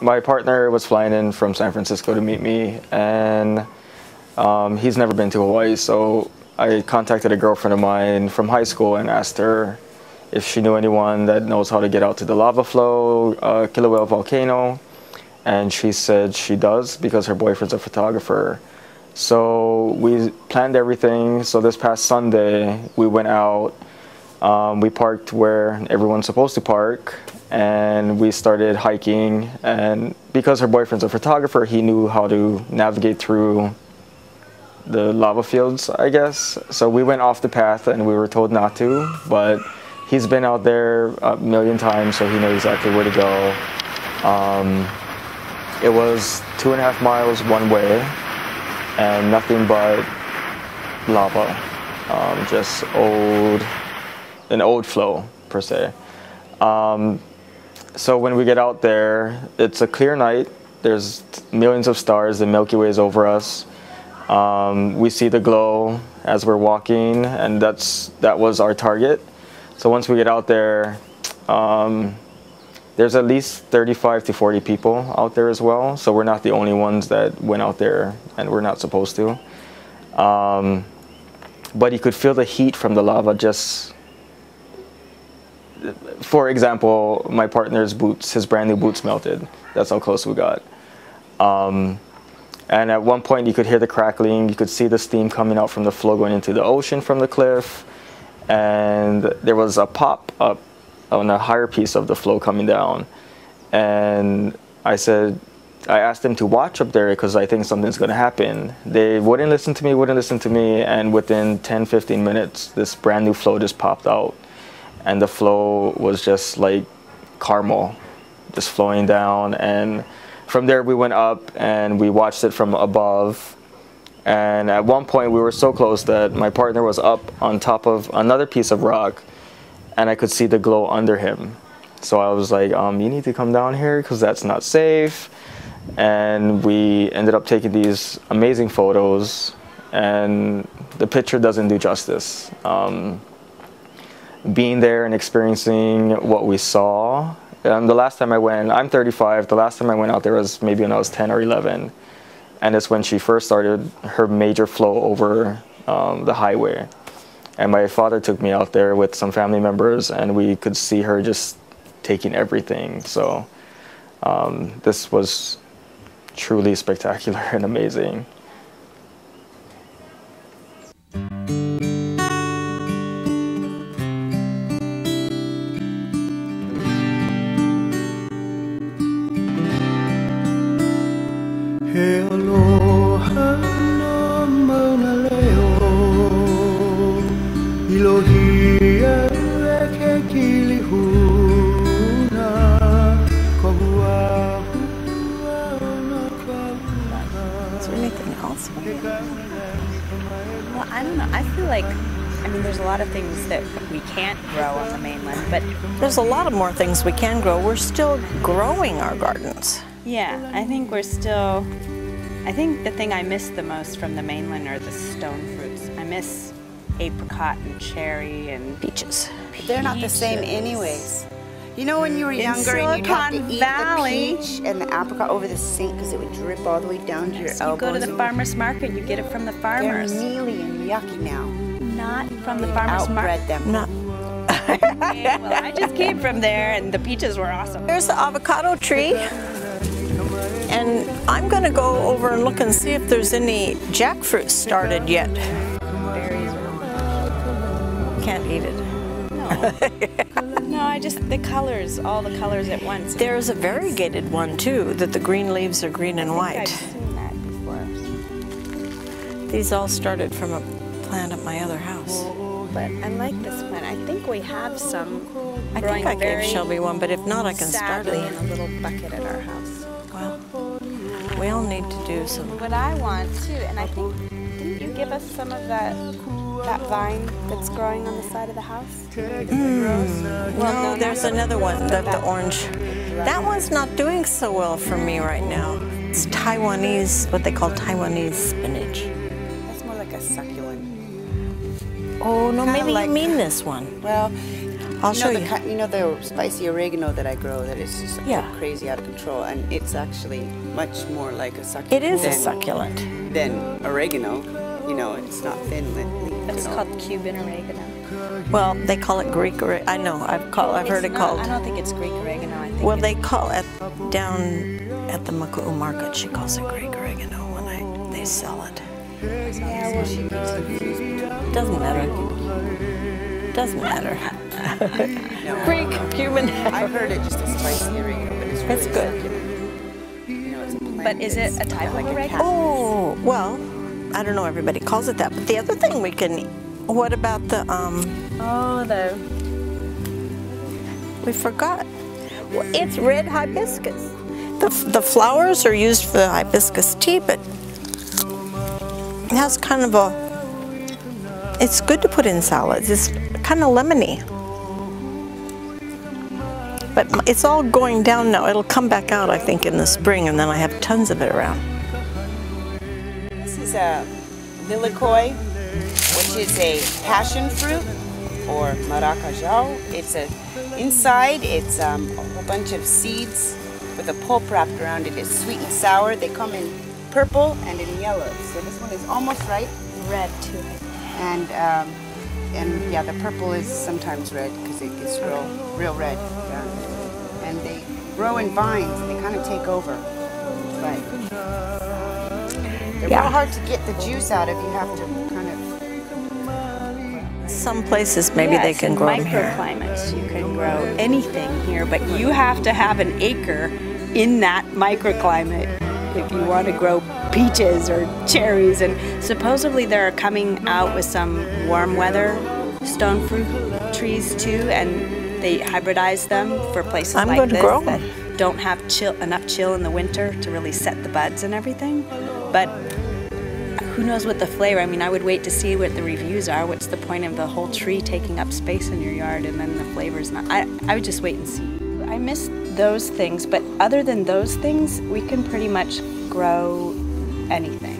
my partner was flying in from San Francisco to meet me, and he's never been to Hawaii, so I contacted a girlfriend of mine from high school and asked her if she knew anyone that knows how to get out to the lava flow, Kilauea Volcano, and she said she does because her boyfriend's a photographer. So we planned everything. So this past Sunday, we went out, we parked where everyone's supposed to park, and we started hiking. And because her boyfriend's a photographer, he knew how to navigate through the lava fields, I guess. So we went off the path and we were told not to, but he's been out there a million times, so he knows exactly where to go. It was 2.5 miles one way and nothing but lava, just an old flow per se. So when we get out there, it's a clear night. There's millions of stars. The Milky Way is over us. We see the glow as we're walking, and that was our target. So once we get out there, there's at least 35 to 40 people out there as well. So we're not the only ones that went out there, and we're not supposed to. But you could feel the heat from the lava just... For example, my partner's boots, his brand new boots melted. That's how close we got. And at one point you could hear the crackling, you could see the steam coming out from the flow going into the ocean from the cliff. And there was a pop up on a higher piece of the flow coming down. And I asked them to watch up there because I think something's gonna happen. They wouldn't listen to me, and within 10-15 minutes, this brand new flow just popped out. And the flow was just like caramel, just flowing down. And from there we went up and we watched it from above. And at one point we were so close that my partner was up on top of another piece of rock and I could see the glow under him. So I was like, you need to come down here because that's not safe. And we ended up taking these amazing photos, and the picture doesn't do justice. Being there and experiencing what we saw. The last time I went, I'm 35, the last time I went out there was maybe when I was 10 or 11. And it's when she first started her major flow over the highway. And my father took me out there with some family members, and we could see her just taking everything. So this was truly spectacular and amazing. Is there anything else? Well, I don't know. I feel like, I mean, there's a lot of things that we can't grow on the mainland, but there's a lot of more things we can grow. We're still growing our gardens. Yeah, I think we're still, I think the thing I miss the most from the mainland are the stone fruits. I miss apricot and cherry and peaches. They're not the same anyways. You know when you were younger and you'd have to eat the peach and the apricot over the sink because it would drip all the way down to your elbows? You go to the farmer's market, you get it from the farmers. They're mealy and yucky now. Not from the farmer's market. Outbred them. Not. Okay, well, I just came from there and the peaches were awesome. There's the avocado tree. And I'm going to go over and look and see if there's any jackfruit started yet. Berries are... Can't eat it. No, I just, the colors, all the colors at once. There's a variegated one too, that the green leaves are green and white. I've seen that before. These all started from a plant at my other house. But I like this one. I think we have some I think I gave Shelby one, but if not, I can start it. in a little bucket at our house. Well, we all need to do some. What I want too, and I think, didn't you give us some of that vine that's growing on the side of the house? Well, no, there's another one, the orange. That one's not doing so well for me right now. It's Taiwanese, what they call Taiwanese spinach. That's more like a succulent. Oh, no, maybe like, you mean this one. Well, I'll show you. You know the spicy oregano that I grow that is just crazy out of control, and it's actually much more like a succulent. It is a succulent. Than oregano. You know, it's not thin. It's called Cuban oregano. Well, they call it Greek oregano. I know. I've heard it called. I don't think it's Greek oregano. I think. Well, they call it down at the Maku'u market. She calls it Greek oregano when they sell it. Yeah, well, she gets confused. Doesn't matter. Doesn't matter. No, Greek, Cuban. I've heard it just as spicy oregano, but it's really It's good. succulent. You know, it's a plant. But is it a type of oregano? Oh, well, I don't know. Everybody calls it that. But the other thing we can eat. What about the we forgot. Well, it's red hibiscus. The flowers are used for the hibiscus tea, but it has kind of it's good to put in salads. It's kind of lemony. But it's all going down now. It'll come back out, I think, in the spring, and then I have tons of it around. This is a lilikoi, which is a passion fruit, or maracajao. Inside it's a whole bunch of seeds with a pulp wrapped around it. It's sweet and sour. They come in purple and in yellow. So this one is almost ripe. Red too. And yeah, the purple is sometimes red because it gets real red. And they grow in vines. They kind of take over. But they're real hard to get the juice out of. You have to kind of. Some places maybe they can grow them here. Microclimates, you can grow anything here, but you have to have an acre in that microclimate if you want to grow peaches or cherries. And supposedly they're coming out with some warm weather stone fruit trees too, and they hybridize them for places I'm like going to this grow that them. don't have enough chill in the winter to really set the buds and everything. But who knows what the flavor, I mean, I would wait to see what the reviews are. What's the point of the whole tree taking up space in your yard and then the flavor's not, I would just wait and see. I miss those things, but other than those things, we can pretty much grow anything.